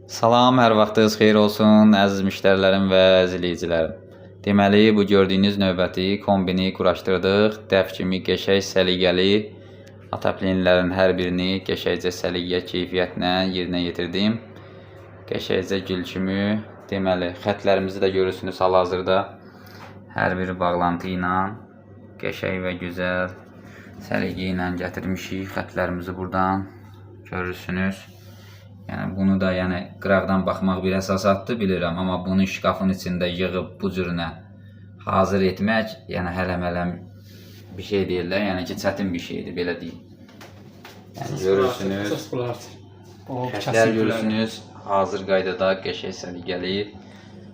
Salam, hər vaxtınız xeyir olsun, əziz müştərilərim və izləyicilərim. Deməli, bu gördüyünüz növbəti kombini quraşdırdıq. Dəf kimi qəşəng, səliqəli ataplinlərin hər birini qəşəngcə səliqə keyfiyyətlə yerinə yetirdim. Qəşəngcə gül kimi, deməli, xətlərimizi də görürsünüz hal-hazırda. Hər bir bağlantı ilə qəşəng və gözəl səliqə ilə gətirmişik. Xətlərimizi buradan görürsünüz. Yəni bunu da qıraqdan baxmaq bir əsasatdır, bilirəm, amma bunu şkafın içində yığıb bu cürünə hazır etmək, yəni hələm-hələm bir şey deyirlər, yəni ki, çətin bir şeydir, belə deyim. Yəni görürsünüz, xətlər görürsünüz, hazır qaydada qəşəng səliqəli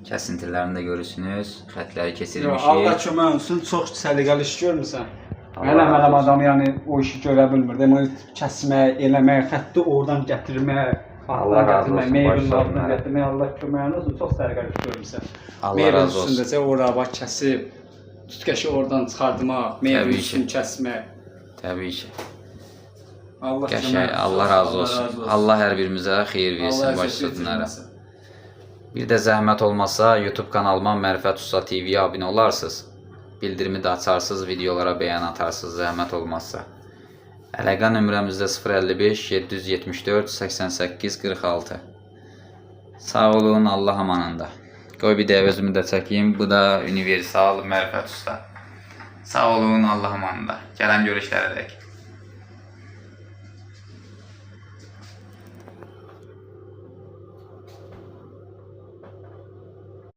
kəsintilərini də görürsünüz, xətləri keçirmişik. Allah kömək olsun, çox səliqəli iş görmüsən. Hələm-hələm adam yəni o işi görə bilmir, demək, kəsmək, eləmək, xətti oradan gətirmək. Allah razı olsun, meyvələrdən gətirmək, Allah köməyiniz olsun, çox sərgəli görmüsən. Allah razı olsun. Meyvə ora bax kəsib, tütkəşi oradan çıxartmaq, meyvə üstünü kəsmək. Təbii ki. Allah Qəşəng, Allah razı olsun. Allah hər birimizə xeyir versin, baş sözünlərə. Bir də zəhmət olmasa YouTube kanalıma Mərifət Usta TV-yə abunə olarsınız. Bildirimi də açarsınız, videolara bəyən atarsınız, zəhmət olmazsa. Əlaqə nömrəmizdə 055 774 88 46. Sağ olun, Allah amanında. Qoy bir də özümü də çəkeyim. Bu da universal Mərifət Usta. Sağ olun, Allah amanında. Gələn görüşlərə dək.